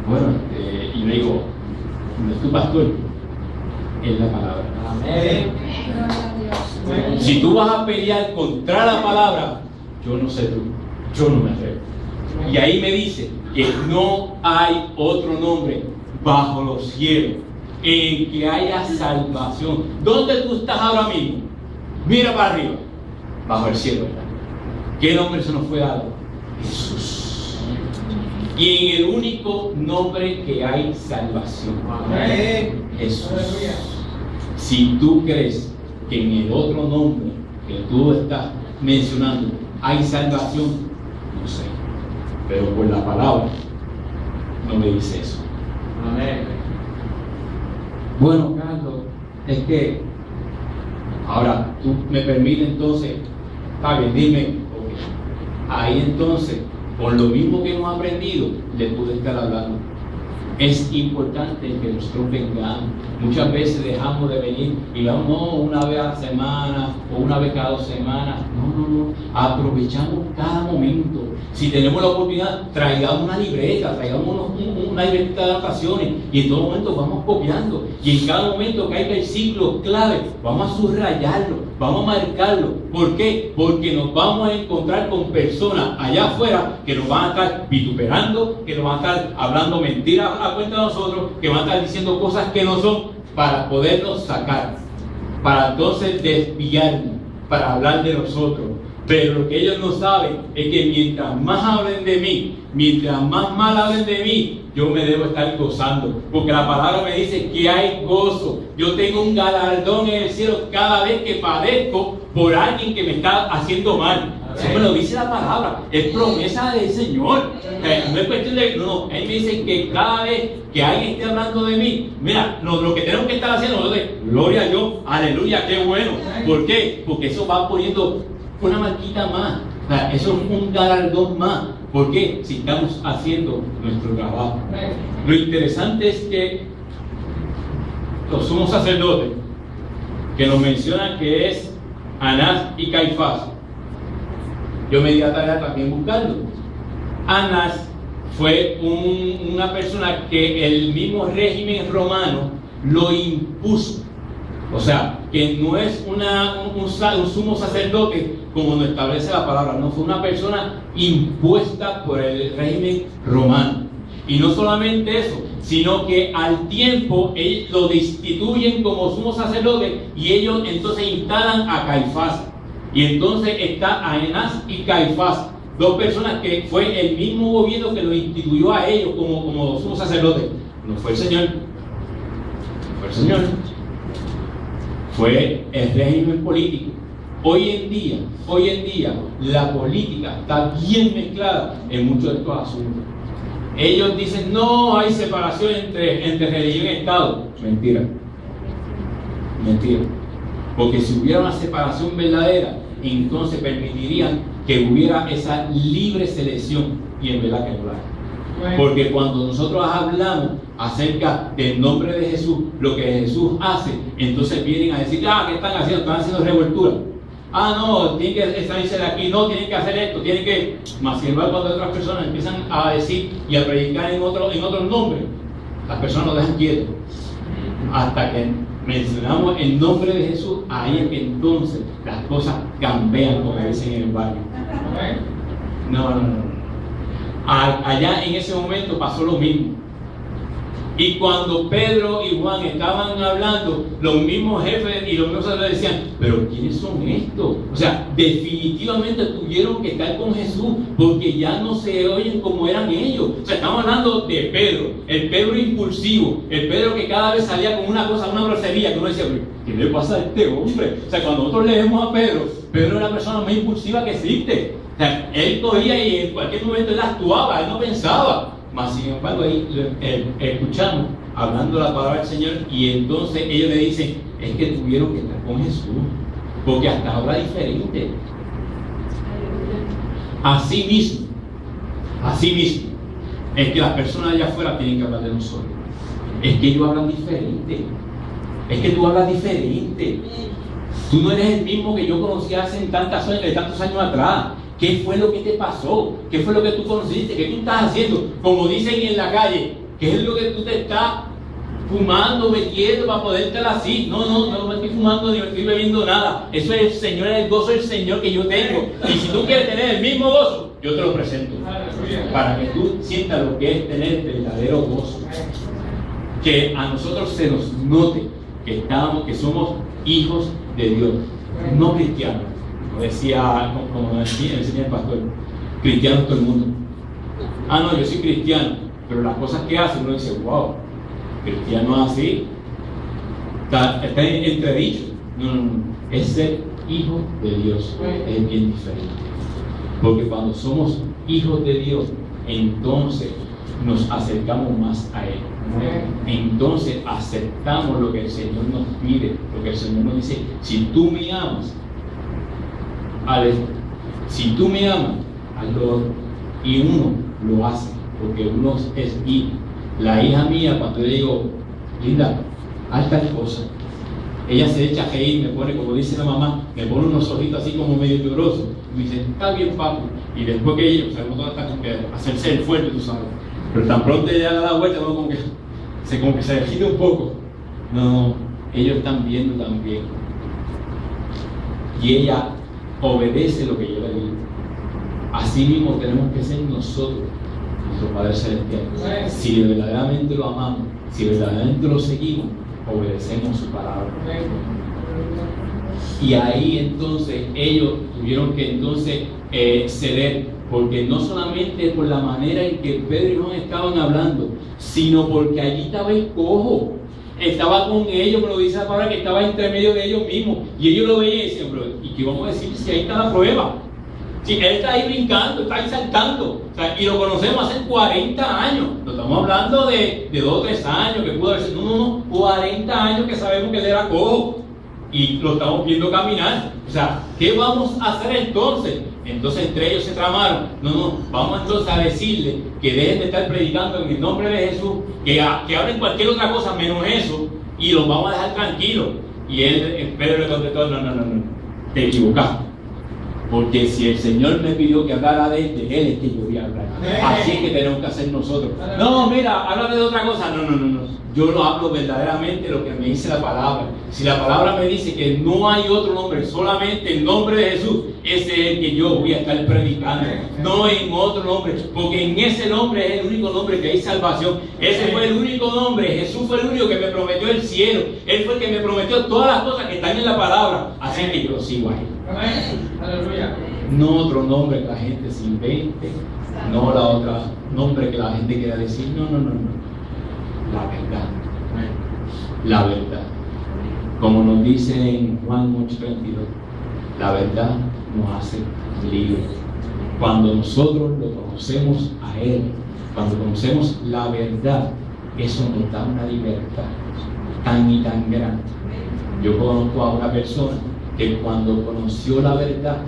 Bueno, y le digo, no es tu pastor, es la palabra. Amén. Si tú vas a pelear contra la palabra, yo no sé tú, yo no me atrevo. Y ahí me dice que no hay otro nombre bajo los cielos en que haya salvación. ¿Dónde tú estás ahora mismo? Mira para arriba, bajo el cielo, ¿verdad? ¿Qué nombre se nos fue dado? Jesús. Y en el único nombre que hay salvación. Jesús. Si tú crees que en el otro nombre que tú estás mencionando hay salvación, no sé, pero por la palabra no me dice eso. Amén. Bueno, Carlos, es que ahora tú me permites entonces, está bien, dime, okay. Ahí entonces, con lo mismo que hemos aprendido, le pude estar hablando. Es importante que nosotros vengamos. Muchas veces dejamos de venir y vamos, no, una vez a la semana o una vez cada 2 semanas. No. Aprovechamos cada momento. Si tenemos la oportunidad, traigamos una libreta, traigamos una libreta de anotaciones y en todo momento vamos copiando. Y en cada momento que hay versículos clave, vamos a subrayarlo, vamos a marcarlo. ¿Por qué? Porque nos vamos a encontrar con personas allá afuera que nos van a estar vituperando, que nos van a estar hablando mentiras a cuenta de nosotros, que van a estar diciendo cosas que no son, para podernos sacar, para entonces desviarnos, para hablar de nosotros. Pero lo que ellos no saben es que mientras más hablen de mí, mientras más mal hablen de mí, yo me debo estar gozando, porque la palabra me dice que hay gozo. Yo tengo un galardón en el cielo cada vez que padezco por alguien que me está haciendo mal. Eso me lo dice la palabra, es promesa del Señor. No es cuestión de, no, Él me dice que cada vez que alguien esté hablando de mí, mira, lo que tenemos que estar haciendo nosotros es, gloria a Dios, aleluya, qué bueno. ¿Por qué? Porque eso va poniendo una marquita más, o sea, eso es un galardón más. ¿Por qué? Si estamos haciendo nuestro trabajo. Lo interesante es que los sumos sacerdotes, que nos mencionan que es Anás y Caifás, yo me di a tarea también buscarlo. Anás fue una persona que el mismo régimen romano lo impuso. O sea, que no es un sumo sacerdote como nos establece la palabra, no, fue una persona impuesta por el régimen romano. Y no solamente eso, sino que al tiempo ellos lo destituyen como sumo sacerdote y ellos entonces instalan a Caifás. Y entonces está Anás y Caifás, 2 personas que fue el mismo gobierno que lo instituyó a ellos como sumo sacerdote. No fue el Señor, fue el Señor. Fue el régimen político. Hoy en día, la política está bien mezclada en muchos de estos asuntos. Ellos dicen, no hay separación entre religión y Estado. Mentira. Porque si hubiera una separación verdadera, entonces permitirían que hubiera esa libre selección, y en verdad que no la hay. Porque cuando nosotros hablamos acerca del nombre de Jesús, lo que Jesús hace, entonces vienen a decir, ¿qué están haciendo? Están haciendo revoltura. No, tienen que salirse de aquí, no, tienen que hacer esto, tienen que... Más sin embargo, cuando otras personas empiezan a decir y a predicar en otros nombres, las personas nos dejan quietos. Hasta que mencionamos el nombre de Jesús, ahí es que entonces las cosas cambian, como dicen en el barrio. No. Allá en ese momento pasó lo mismo. Y cuando Pedro y Juan estaban hablando, los mismos jefes y los mismos sacerdotes decían, pero ¿quiénes son estos? O sea, definitivamente tuvieron que estar con Jesús, porque ya no se oyen como eran ellos. O sea, estamos hablando de Pedro, el Pedro impulsivo, el Pedro que cada vez salía con una cosa, una grosería, que uno decía, ¿qué le pasa a este hombre? O sea, cuando nosotros leemos a Pedro es la persona más impulsiva que existe. O sea, él cogía y en cualquier momento él actuaba, él no pensaba. Mas sin embargo ahí escuchamos hablando la palabra del Señor y entonces ellos le dicen, es que tuvieron que estar con Jesús, porque hasta ahora es diferente. Así mismo, es que las personas allá afuera tienen que hablar de nosotros. Es que ellos hablan diferente. Es que tú hablas diferente. Tú no eres el mismo que yo conocí hace tantos años atrás. ¿Qué fue lo que te pasó? ¿Qué fue lo que tú conociste? ¿Qué tú estás haciendo? Como dicen en la calle, ¿qué es lo que tú te estás fumando, metiendo para podértela así? No me estoy fumando ni me estoy bebiendo nada. Eso es el Señor, el gozo del Señor que yo tengo. Y si tú quieres tener el mismo gozo, yo te lo presento. Para que tú sientas lo que es tener verdadero gozo. que a nosotros se nos note que somos hijos de Dios, no cristianos. Como decía el pastor, cristianos todo el mundo. No, yo soy cristiano, pero las cosas que hace uno dice, wow, cristiano así, está entredicho. No, es ser hijo de Dios, es bien diferente. Porque cuando somos hijos de Dios, entonces nos acercamos más a Él. Entonces aceptamos lo que el Señor nos pide, lo que el Señor nos dice. Si tú me amas, hazlo. Y uno lo hace, porque uno es hijo. La hija mía, cuando yo le digo, Linda, haz tal cosa, ella se echa a reír, me pone, como dice la mamá, me pone unos ojitos así como medio llorosos. Me dice, está bien, papi. Y después que ella, sabemos todas estas cosas, que hacerse el fuerte, tú sabes. Pero tan pronto ella da la vuelta, ¿no? como que se agita un poco. No, ellos están viendo también. Y ella obedece lo que yo le digo. Así mismo tenemos que ser nosotros, nuestro Padre Celestial. Si verdaderamente lo amamos, si verdaderamente lo seguimos, obedecemos su palabra. Y ahí entonces ellos tuvieron que entonces ceder, porque no solamente por la manera en que Pedro y Juan estaban hablando, sino porque allí estaba el cojo, estaba con ellos, pero dice la palabra que estaba entre medio de ellos mismos, y ellos lo veían y decían, pero ¿y qué vamos a decir si ahí está la prueba? Si él está ahí brincando, está ahí saltando, o sea, y lo conocemos hace 40 años, no estamos hablando de 2 o 3 años que pudo haber sido, no, 40 años que sabemos que él era cojo y lo estamos viendo caminar. O sea, ¿qué vamos a hacer entonces? Entonces entre ellos se tramaron, vamos entonces a decirle que dejen de estar predicando en el nombre de Jesús, que hablen cualquier otra cosa menos eso, y los vamos a dejar tranquilos. Y Pedro le contestó, no, te equivocaste. Porque si el Señor me pidió que hablara de Él es que yo voy a hablar. Así es que tenemos que hacer nosotros. No, mira, háblame de otra cosa. No. Yo lo hablo verdaderamente lo que me dice la palabra. Si la palabra me dice que no hay otro nombre, solamente el nombre de Jesús, ese es el que yo voy a estar predicando. No en otro nombre, porque en ese nombre es el único nombre que hay salvación. Ese fue el único nombre. Jesús fue el único que me prometió el cielo. Él fue el que me prometió todas las cosas que están en la palabra. Así que yo lo sigo ahí. Aleluya. No otro nombre que la gente se invente, no la otra nombre que la gente quiera decir, no. La verdad. Como nos dice en Juan 8:32, la verdad nos hace libres. Cuando nosotros lo conocemos a Él, cuando conocemos la verdad, eso nos da una libertad tan y tan grande. Yo conozco a una persona que cuando conoció la verdad,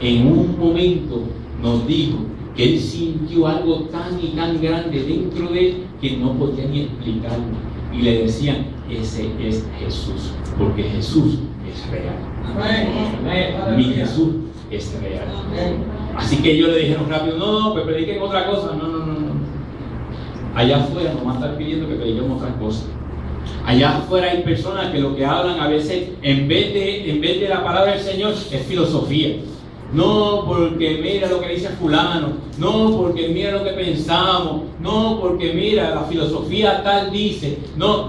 en un momento nos dijo que él sintió algo tan y tan grande dentro de él que no podía ni explicarlo. Y le decían, ese es Jesús, porque Jesús es real. Mi Jesús es real. Así que ellos le dijeron rápido, no, pues prediquen otra cosa. No. Allá afuera nos van a estar pidiendo que prediquemos otras cosas. Allá afuera hay personas que lo que hablan a veces, en vez de la palabra del Señor, es filosofía. No porque mira lo que dice fulano, no porque mira lo que pensamos, no porque mira la filosofía tal dice. No,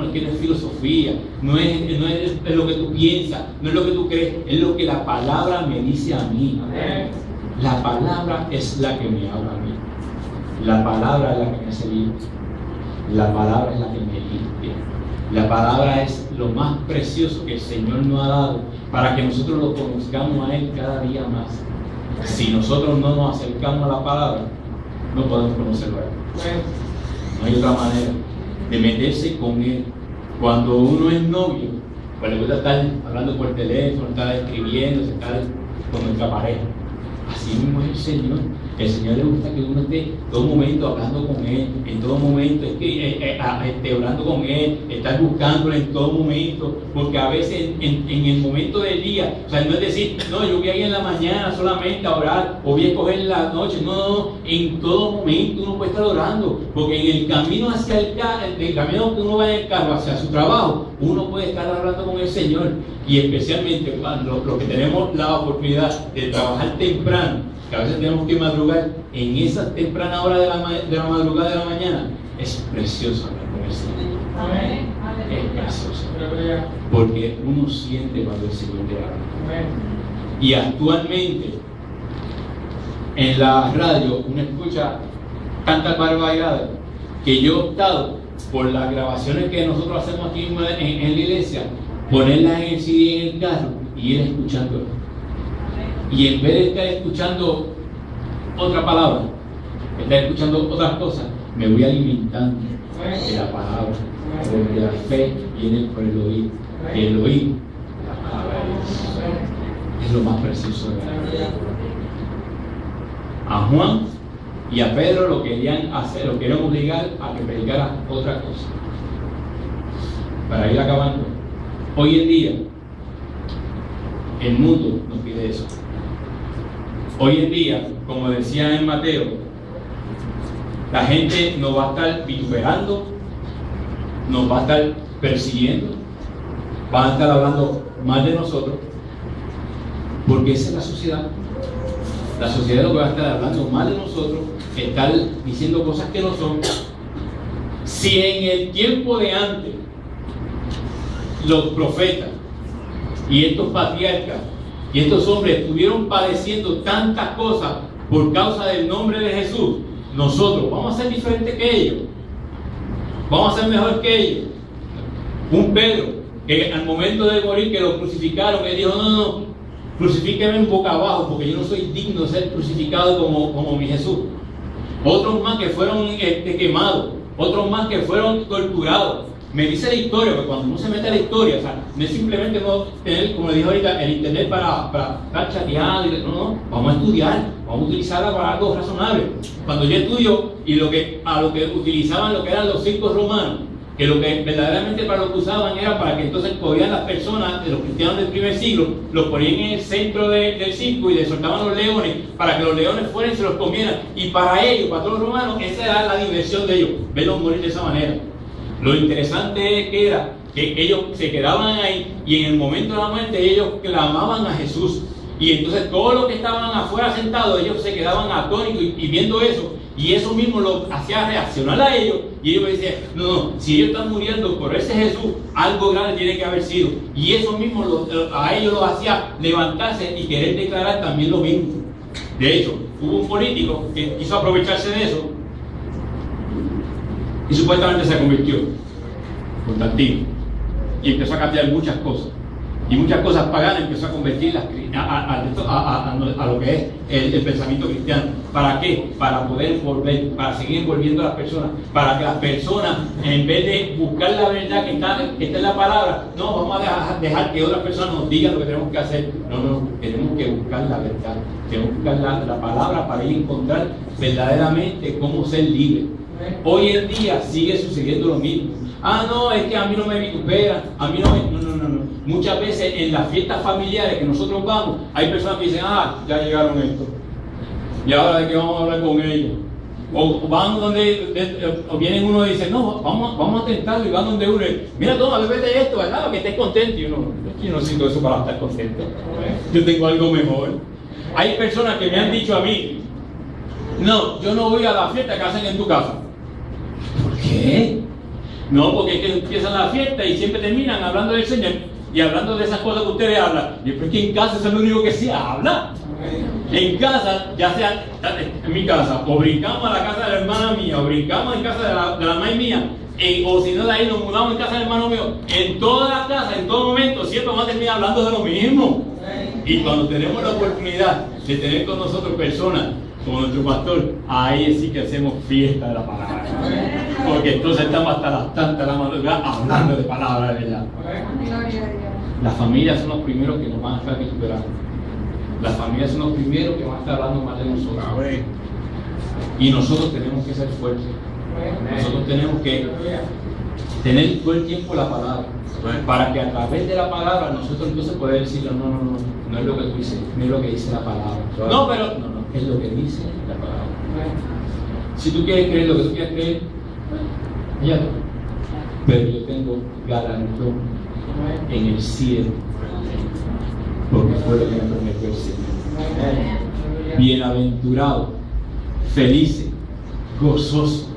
es que no es filosofía, no es lo que tú piensas, no es lo que tú crees, es lo que la palabra me dice a mí. La palabra es la que me habla a mí. La palabra es la que me hace libre. La palabra es la que me limpia. La palabra es lo más precioso que el Señor nos ha dado para que nosotros lo conozcamos a Él cada día más. Si nosotros no nos acercamos a la palabra, no podemos conocerlo a Él. No hay otra manera de meterse con Él. Cuando uno es novio, pues le gusta estar hablando por teléfono, estar escribiendo, estar con nuestra pareja. Así mismo es el Señor. El Señor le gusta que uno esté todo momento hablando con Él, en todo momento hablando con Él, estar buscándole en todo momento, porque a veces en el momento del día, o sea, no es decir, no, yo voy a ir en la mañana solamente a orar, o voy a coger en la noche, no, en todo momento uno puede estar orando, porque en el camino hacia el camino que uno va en el carro hacia su trabajo, uno puede estar hablando con el Señor, y especialmente cuando los que tenemos la oportunidad de trabajar temprano, que a veces tenemos que madrugar, en esa temprana hora de la madrugada de la mañana, es precioso hablar con el Señor. Escasos. Porque uno siente cuando el Señor le habla. Y actualmente en la radio uno escucha tantas barbaridades que yo he optado por las grabaciones que nosotros hacemos aquí en la iglesia, ponerlas en el CD en el carro y ir escuchando. Y en vez de estar escuchando otra palabra, estar escuchando otras cosas, me voy alimentando de la palabra, porque la fe viene por el oír. El oír la palabra de Dios es lo más precioso de la vida. A Juan y a Pedro lo querían hacer, lo querían obligar a que predicara otra cosa. Para ir acabando, hoy en día el mundo nos pide eso. Hoy en día, como decía en Mateo, la gente nos va a estar vituperando, nos va a estar persiguiendo, van a estar hablando mal de nosotros, porque esa es la sociedad. La sociedad lo que va a estar hablando mal de nosotros, estar diciendo cosas que no son. Si en el tiempo de antes los profetas y estos patriarcas y estos hombres estuvieron padeciendo tantas cosas por causa del nombre de Jesús, nosotros vamos a ser diferentes que ellos, vamos a ser mejor que ellos. Un Pedro que al momento de morir, que lo crucificaron, él dijo: no, crucifíqueme en boca abajo, porque yo no soy digno de ser crucificado como mi Jesús. Otros más que fueron quemados, otros más que fueron torturados. Me dice la historia, porque cuando uno se mete a la historia, o sea, no es simplemente no tener, como le dije ahorita, el internet para estar chateando, no, vamos a estudiar, vamos a utilizarla para algo razonable. Cuando yo estudio y a lo que utilizaban lo que eran los circos romanos, que lo que verdaderamente para lo que usaban era para que entonces cogían las personas, de los cristianos del primer siglo, los ponían en el centro del circo y les soltaban los leones para que los leones fueran y se los comieran. Y para ellos, para todos los romanos, esa era la diversión de ellos, verlos morir de esa manera. Lo interesante era que ellos se quedaban ahí y en el momento de la muerte ellos clamaban a Jesús. Y entonces todos los que estaban afuera sentados, ellos se quedaban atónitos y viendo eso. Y eso mismo lo hacía reaccionar a ellos. Y ellos decían: no, si ellos están muriendo por ese Jesús, algo grande tiene que haber sido. Y eso mismo a ellos los hacía levantarse y querer declarar también lo mismo. De hecho, hubo un político que quiso aprovecharse de eso y supuestamente se convirtió Constantino y empezó a cambiar muchas cosas. Y muchas cosas paganas empezó a convertirlas a lo que es el pensamiento cristiano. ¿Para qué? Para poder volver, para seguir envolviendo a las personas, para que las personas, en vez de buscar la verdad que está en la palabra, no, vamos a dejar que otras personas nos digan lo que tenemos que hacer. No, tenemos que buscar la verdad, tenemos que buscar la palabra para ir a encontrar verdaderamente cómo ser libre. Hoy en día sigue sucediendo lo mismo. No, es que a mí no me vituperan, a mí no. Muchas veces en las fiestas familiares que nosotros vamos, hay personas que dicen: ya llegaron estos, y ahora de qué vamos a hablar con ellos. O van o vienen uno y dicen: no, vamos a tentarlo, y van donde uno, mira, toma, bébete esto, ¿verdad? Para que estés contento. Y uno: yo no siento eso para estar contento, yo tengo algo mejor. Hay personas que me han dicho a mí: no, yo no voy a la fiesta que hacen en tu casa. ¿Por qué? No, porque es que empiezan la fiesta y siempre terminan hablando del Señor y hablando de esas cosas que ustedes hablan. Y es que en casa eso es lo único que se habla. En casa, ya sea en mi casa, o brincamos a la casa de la hermana mía, o brincamos en casa de la madre mía, o si no de ahí nos mudamos en casa del hermano mío. En toda la casa, en todo momento, siempre vamos a terminar hablando de lo mismo. Y cuando tenemos la oportunidad de tener con nosotros personas como nuestro pastor, ahí sí que hacemos fiesta de la palabra. Porque entonces estamos hasta las tantas de la madrugada hablando de palabra de verdad. Las familias son los primeros que nos van a estar vituperando. Las familias son los primeros que van a estar hablando mal de nosotros. Y nosotros tenemos que ser fuertes. Nosotros tenemos que tener todo el tiempo la palabra, para que a través de la palabra nosotros entonces poder decirle: no es lo que tú dices, no es lo que dice la palabra. No, es lo que dice la palabra. Si tú quieres creer lo que tú quieres creer, ya no. Pero yo tengo galardón en el cielo, porque fue lo que me prometió el Señor. Bienaventurado, felices, gozoso,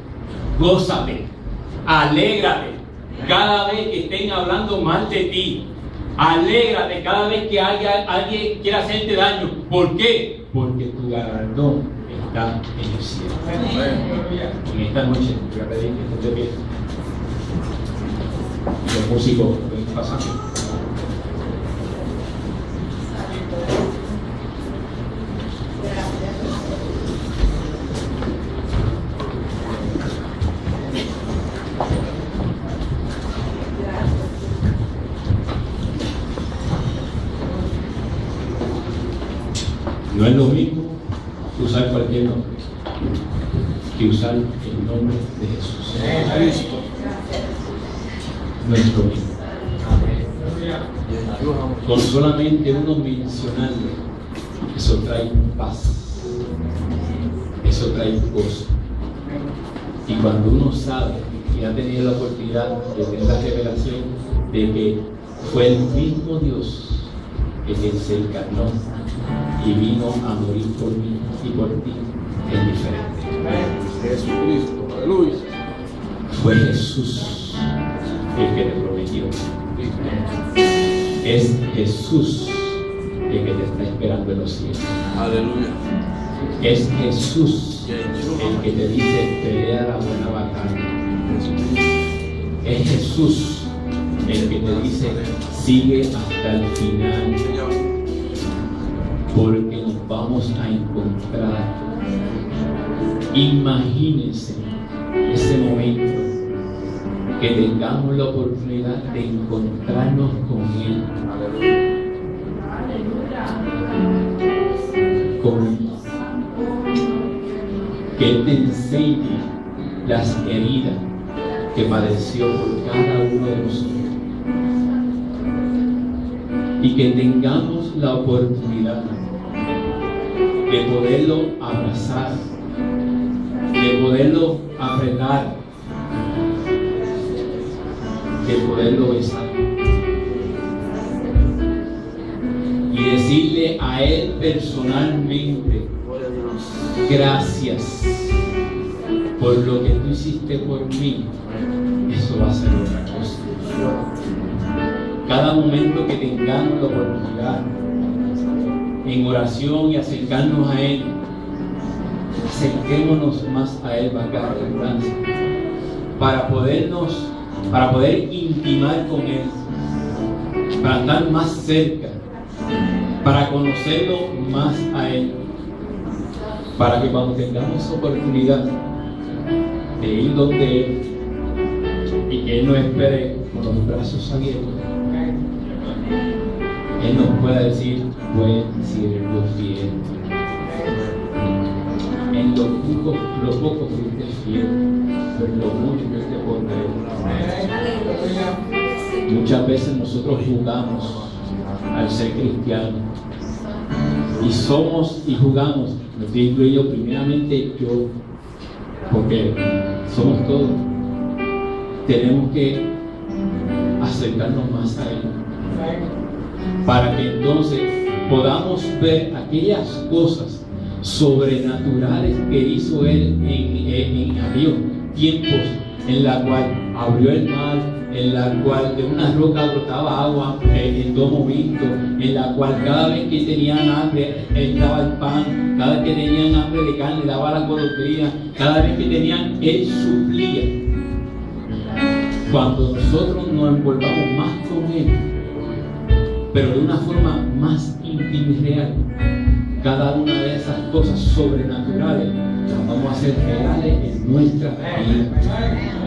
gózate, Alégrate cada vez que estén hablando mal de ti. Alégrate cada vez que alguien quiera hacerte daño. ¿Por qué? Porque tu galardón está en el cielo. En esta noche voy a pedir que estés de pie. Los músicos pueden pasar. No es lo mismo usar cualquier nombre que usar el nombre de Jesús. Nuestro mismo. Con solamente uno mencionarlo, eso trae paz, eso trae gozo. Y cuando uno sabe y ha tenido la oportunidad de tener la revelación de que fue el mismo Dios el que se encarnó y vino a morir por mí y por ti, es diferente. Jesucristo, aleluya. Fue Jesús el que te prometió. Es Jesús el que te está esperando en los cielos. Aleluya. Es Jesús el que te dice pelea la buena batalla. Es Jesús el que te dice sigue hasta el final, porque nos vamos a encontrar. Imagínense ese momento que tengamos la oportunidad de encontrarnos con Él, que Él te enseñe las heridas que padeció por cada uno de nosotros y que tengamos la oportunidad de poderlo abrazar, de poderlo apretar, de poderlo besar y decirle a Él personalmente: gracias por lo que tú hiciste por mí. Eso va a ser otra cosa. Cada momento que tengamos la oportunidad en oración y acercarnos a Él, acerquémonos más a Él, valga la redundancia, para poder intimar con Él, para estar más cerca, para conocerlo más a Él, para que cuando tengamos oportunidad de ir donde Él y que Él nos espere con los brazos abiertos, Él nos pueda decir: buen siervo fiel, en lo poco fuiste fiel, por lo mucho yo te pondré. Muchas veces nosotros jugamos al ser cristianos y somos y jugamos, lo digo yo, primeramente yo, porque somos todos. Tenemos que acercarnos más a Él para que entonces podamos ver aquellas cosas sobrenaturales que hizo Él en aquellos tiempos, en la cual abrió el mar, en la cual de una roca brotaba agua en todo momento, en la cual cada vez que tenían hambre Él daba el pan, cada vez que tenían hambre de carne daba la golondrina, cada vez que tenían Él suplía. Cuando nosotros nos envolvamos más con Él, pero de una forma más íntima y real, cada una de esas cosas sobrenaturales las vamos a hacer reales en nuestra vida.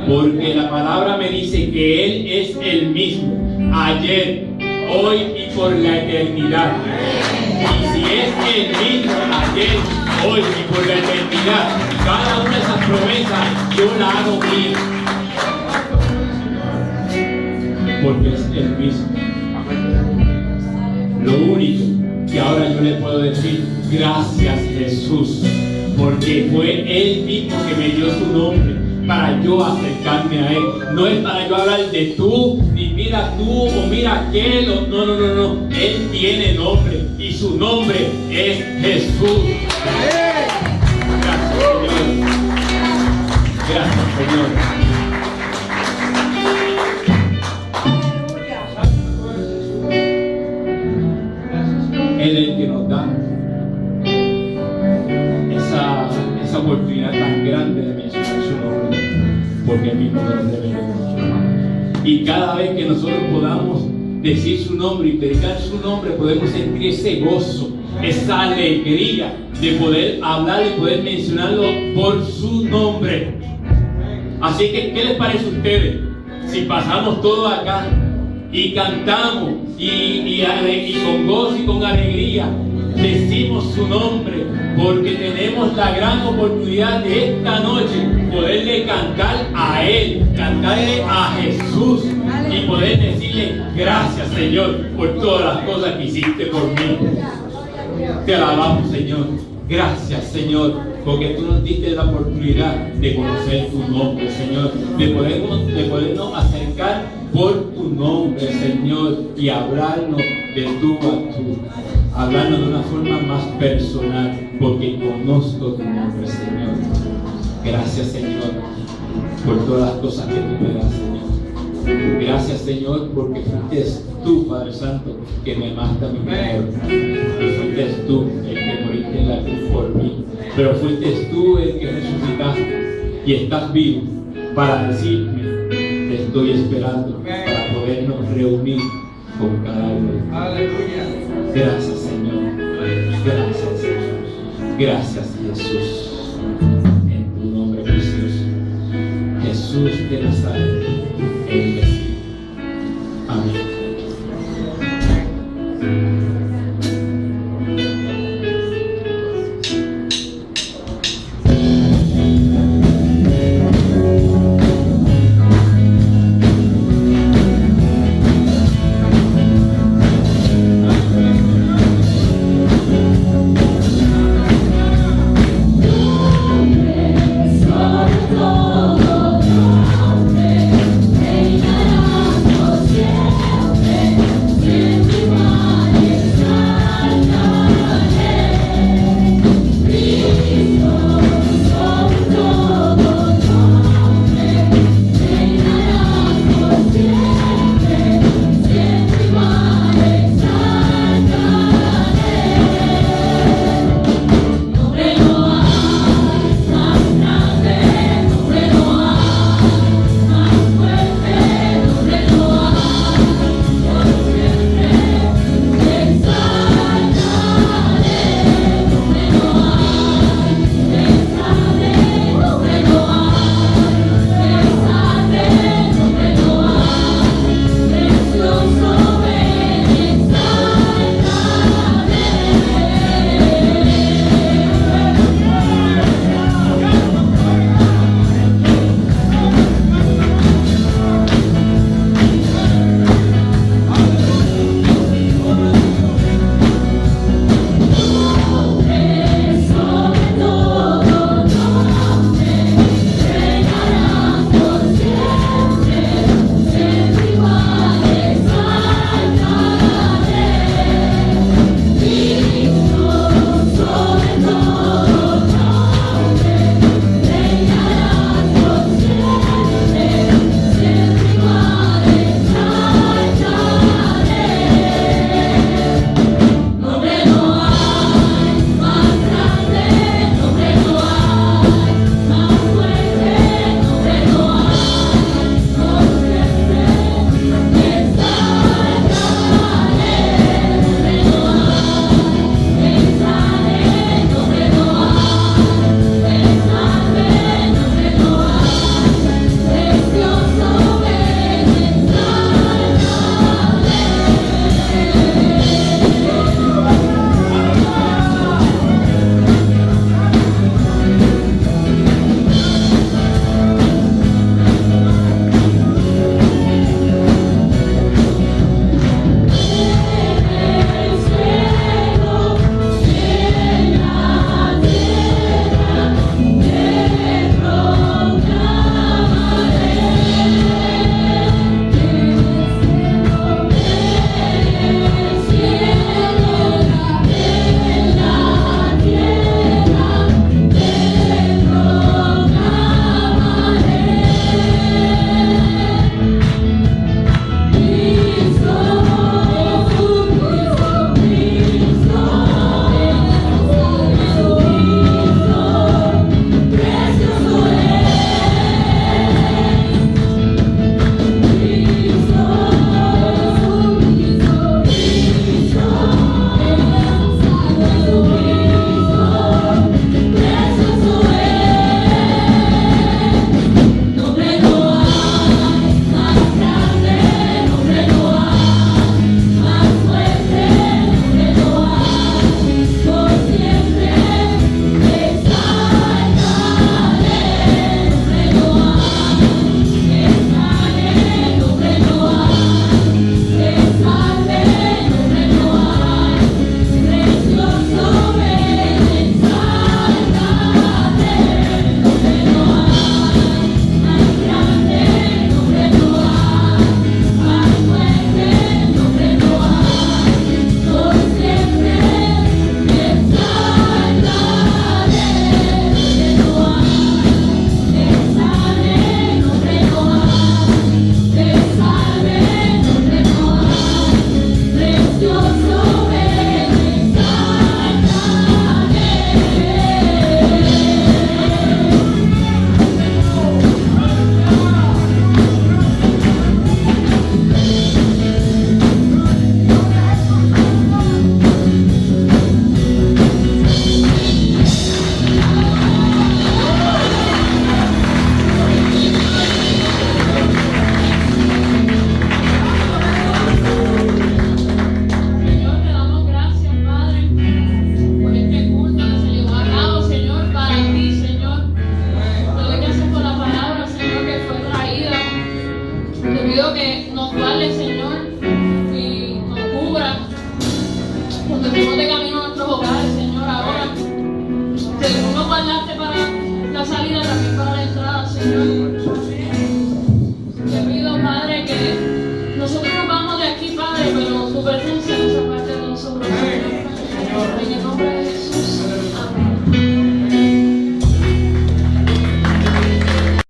Porque la palabra me dice que Él es el mismo, ayer, hoy y por la eternidad. Y si es el mismo ayer, hoy y por la eternidad, cada una de esas promesas yo la hago mía. Porque es el mismo. Lo único que ahora yo le puedo decir: gracias Jesús, porque fue Él mismo que me dio su nombre para yo acercarme a Él. No es para yo hablar de tú, ni mira tú o mira aquel, no. Él tiene nombre y su nombre es Jesús. Gracias Señor. Gracias Señor. esa oportunidad tan grande de mencionar su nombre, porque Él mismo nos debe mucho. Y cada vez que nosotros podamos decir su nombre y predicar su nombre, podemos sentir ese gozo, esa alegría de poder hablar y poder mencionarlo por su nombre. Así que, ¿qué les parece a ustedes si pasamos todo acá y cantamos y con gozo y con alegría decimos su nombre? Porque tenemos la gran oportunidad de esta noche poderle cantar a Él, cantarle a Jesús y poder decirle gracias, Señor, por todas las cosas que hiciste por mí. Te alabamos, Señor. Gracias, Señor, porque tú nos diste la oportunidad de conocer tu nombre, Señor, de podernos acercar por tu nombre, Señor, y hablarnos de tú a tú, hablarnos de una forma más personal, porque conozco tu nombre, Señor. Gracias, Señor, por todas las cosas que tú me das, Señor. Gracias, Señor, porque fuiste tú, Padre Santo, que me amaste a mi mejor. Y fuiste tú el que moriste en la cruz por mí. Pero fuiste tú el que resucitaste y estás vivo para decirme, te estoy esperando para podernos reunir con cada uno. Aleluya. Gracias, Señor. Gracias, Jesús. Gracias, Jesús. En tu nombre precioso, Jesús de Nazaret, el Mesías. Amén. Sobre todo nombre. pido que nos guarde, Señor, y nos cubra cuando estemos de camino a nuestros hogares, Señor, ahora. Que tú nos guardaste para la salida, también para la entrada, Señor.